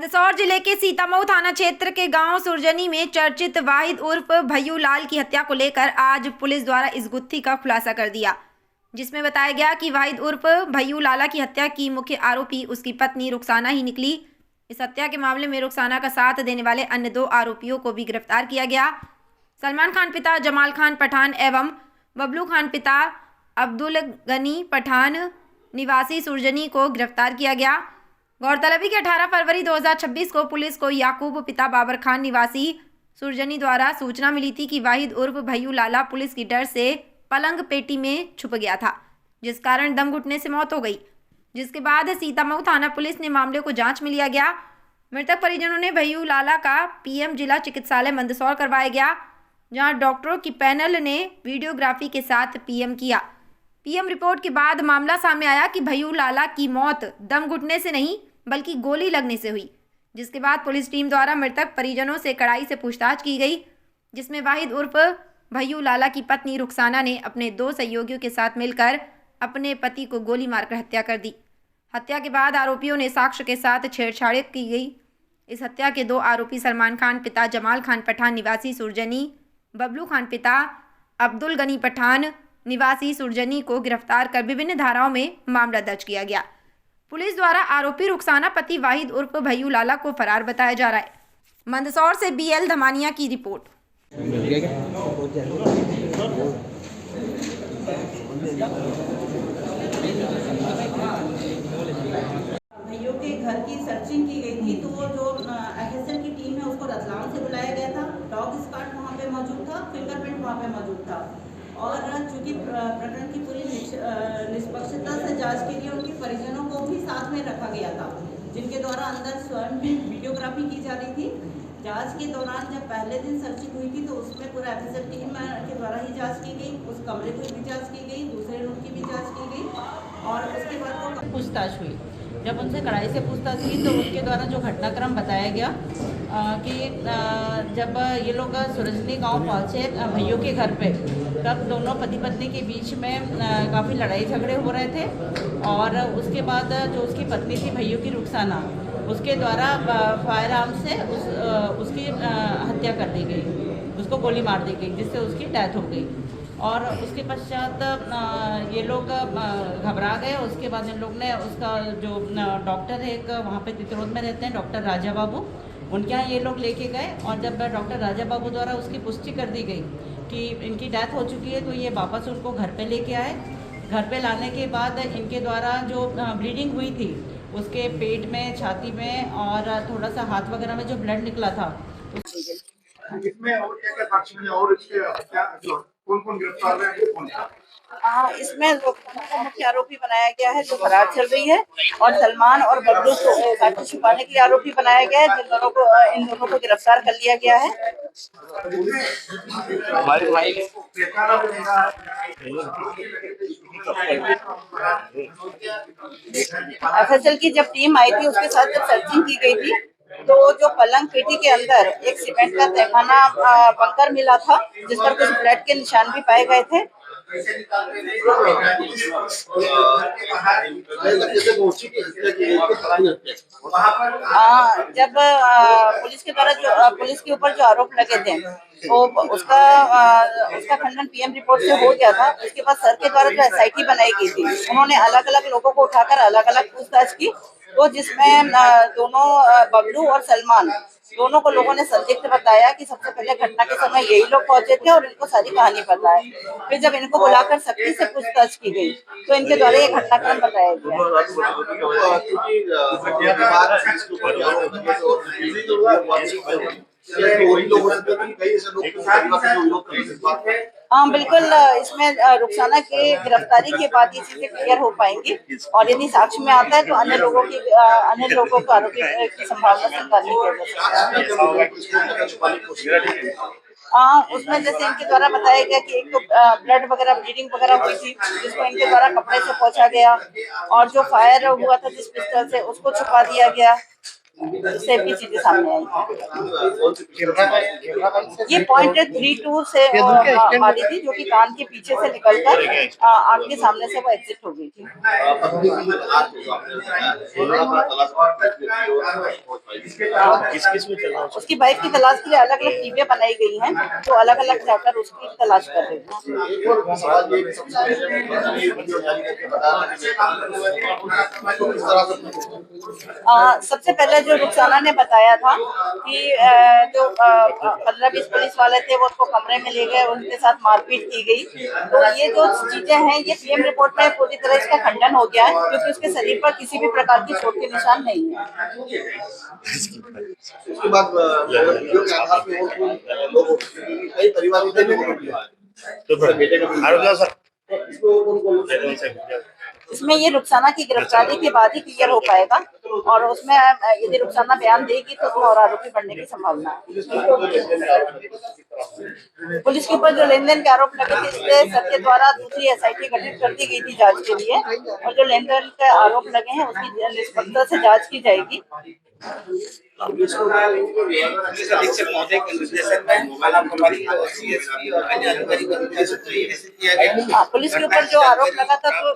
मंदसौर जिले के सीतामऊ थाना क्षेत्र के गांव सुरजनी में चर्चित वाहिद उर्फ भय्यू लाल की हत्या को लेकर आज पुलिस द्वारा इस गुत्थी का खुलासा कर दिया, जिसमें बताया गया कि वाहिद उर्फ भय्यू लाला की हत्या की मुख्य आरोपी उसकी पत्नी रुखसाना ही निकली। इस हत्या के मामले में रुखसाना का साथ देने वाले अन्य 2 आरोपियों को भी गिरफ्तार किया गया। सलमान खान पिता जमाल खान पठान एवं बबलू खान पिता अब्दुल गनी पठान निवासी सुरजनी को गिरफ्तार किया गया। गौरतलब है कि 18 फरवरी 2026 को पुलिस को याकूब पिता बाबर खान निवासी सुरजनी द्वारा सूचना मिली थी कि वाहिद उर्फ भय्यू लाला पुलिस की डर से पलंग पेटी में छुप गया था, जिस कारण दम घुटने से मौत हो गई। जिसके बाद सीतामऊ थाना पुलिस ने मामले को जांच में लिया गया। मृतक परिजनों ने भय्यू लाला का पीएम जिला चिकित्सालय मंदसौर करवाया गया, जहां डॉक्टरों की पैनल ने वीडियोग्राफी के साथ पीएम किया। पीएम रिपोर्ट के बाद मामला सामने आया कि भय्यू लाला की मौत दम घुटने से नहीं बल्कि गोली लगने से हुई। जिसके बाद पुलिस टीम द्वारा मृतक परिजनों से कड़ाई से पूछताछ की गई, जिसमें वाहिद उर्फ भय्यू लाला की पत्नी रुखसाना ने अपने 2 सहयोगियों के साथ मिलकर अपने पति को गोली मारकर हत्या कर दी। हत्या के बाद आरोपियों ने साक्ष्य के साथ छेड़छाड़ की गई। इस हत्या के 2 आरोपी सलमान खान पिता जमाल खान पठान निवासी सुरजनी, बबलू खान पिता अब्दुल गनी पठान निवासी सुरजनी को गिरफ्तार कर विभिन्न धाराओं में मामला दर्ज किया गया। पुलिस द्वारा आरोपी रुखसाना पति वाहिद उर्फ भय्यू लाला को फरार बताया जा रहा है। मंदसौर से बीएल धमानिया की रिपोर्ट। भैया के घर की सर्चिंग की गई थी, तो वो जो एफएसएल की टीम है उसको रतलाम से बुलाया गया था। डॉग स्क्वाड वहाँ पे मौजूद था, फिंगरप्रिंट वहाँ पे मौजूद था और चूंकि प्रकरण की पूरी निष्पक्षता से जांच के लिए उनके परिजनों को भी साथ में रखा गया था, जिनके द्वारा अंदर स्वयं भी वीडियोग्राफी की जा रही थी। जांच के दौरान जब पहले दिन सर्चिंग हुई थी तो उसमें पूरा एफएसएल टीम के द्वारा ही जांच की गई, उस कमरे की भी जांच की गई, दूसरे रूम की भी जांच की गई और उसके बाद वो पूछताछ हुई। जब उनसे कड़ाई से पूछताछ की तो उनके द्वारा जो घटनाक्रम बताया गया कि जब ये लोग सुरजनी गांव पहुंचे भैयों के घर पे, तब दोनों पति पत्नी के बीच में काफ़ी लड़ाई झगड़े हो रहे थे और उसके बाद जो उसकी पत्नी थी भैयों की रुखसाना, उसके द्वारा फायर आर्म से उसकी हत्या कर दी गई, उसको गोली मार दी गई, जिससे उसकी डेथ हो गई। और उसके पश्चात ये लोग घबरा गए। उसके बाद इन लोग ने उसका जो डॉक्टर है एक वहाँ पे तितरोद में रहते हैं, डॉक्टर राजा बाबू, उनके यहाँ ये लोग लेके गए और जब डॉक्टर राजा बाबू द्वारा उसकी पुष्टि कर दी गई कि इनकी डेथ हो चुकी है, तो ये वापस उनको घर पे लेके आए। घर पे लाने के बाद इनके द्वारा जो ब्लीडिंग हुई थी उसके पेट में, छाती में और थोड़ा सा हाथ वगैरह में जो ब्लड निकला था इसमें और क्या-क्या साक्ष्य मिले और इसके क्या जो कौन-कौन गिरफ्तार हुए हैं, कौन था? इसमें रुखसाना को मुख्य आरोपी बनाया गया है जो फरार चल रही है और सलमान और बबलू को साक्ष्य छुपाने के लिए आरोपी बनाया गया है, इन दोनों को गिरफ्तार कर लिया गया है। हमारे भाई एफएसएल की जब टीम आई थी उसके साथ जब सर्चिंग की गई थी तो जो पलंग पेटी के अंदर एक सीमेंट का तहखाना बंकर मिला था, जिस पर कुछ ब्लड के निशान भी पाए गए थे। जब पुलिस के द्वारा जो पुलिस के ऊपर जो आरोप लगे थे तो उसका खंडन पीएम रिपोर्ट से हो गया था। उसके बाद सर के द्वारा जो एसआईटी बनाई गई थी, उन्होंने अलग अलग लोगों को उठाकर अलग अलग पूछताछ की, तो जिसमें दोनों बबलू और सलमान दोनों को लोगों ने संदिग्ध बताया कि सबसे पहले घटना के समय यही लोग पहुंचे थे और इनको सारी कहानी पता है। फिर जब इनको बुलाकर सख्ती से पूछताछ की गई तो इनके द्वारा ये घटनाक्रम बताया गया। हाँ बिल्कुल, इसमें रुखसाना की गिरफ्तारी के बाद ये चीजें क्लियर हो पाएंगी और यदि साक्ष्य में आता है तो अन्य लोगों को आरोपी की संभावना स्वीकारने की उसमें जैसे इनके द्वारा बताया गया कि एक तो ब्लड वगैरह ब्लीडिंग वगैरह हुई थी, जिसको इनके द्वारा कपड़े से पोंछा गया और जो फायर हुआ था जिस पिस्टल से उसको छुपा दिया गया इससे भी चीजें सामने आई। ये पॉइंट 32 से मारी थी, जो कि कान के पीछे से निकलकर आंख के सामने से वो एग्जिट हो गई थी। उसकी बाइक की तलाश के लिए अलग अलग टीमें बनाई गई हैं, जो अलग अलग जाकर उसकी तलाश कर रही हैं। सबसे पहले जो रुखसाना ने बताया था कि जो 15-20 पुलिस वाले थे वो उसको कमरे में ले गए, उनके साथ मारपीट की गई। तो ये जो चीजें हैं ये पीएम रिपोर्ट में पूरी तरह इसका खंडन हो गया है, क्योंकि उसके शरीर पर किसी भी प्रकार की चोट के निशान नहीं है। उसके बाद वीडियो के आधार पे कई परिवार इसमें ये रुखसाना की गिरफ्तारी के बाद ही क्लियर हो पाएगा, और उसमें यदि रुखसाना बयान देगी तो उसमें और आरोपी बढ़ने की संभावना है। पुलिस के ऊपर जो लेन देन के आरोप लगे थे, इसलिए सर के द्वारा दूसरी एसआईटी गठित कर दी गई थी जांच के लिए, और जो लेन देन के आरोप लगे हैं उसकी निष्पक्षता से जांच की जाएगी। पुलिस के ऊपर जो आरोप लगा था, तो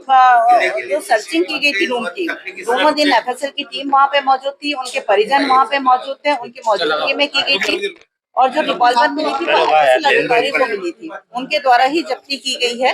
जो सर्चिंग की गई थी रूम की, दोनों दिन एफएसएल की टीम वहाँ पे मौजूद थी, उनके परिजन वहाँ पे मौजूद थे, उनकी मौजूदगी में की गई थी, और जो रिवॉल्वर मिली थी वो एफएसएल अधिकारी को मिली थी, उनके द्वारा ही जब्ती की गई है।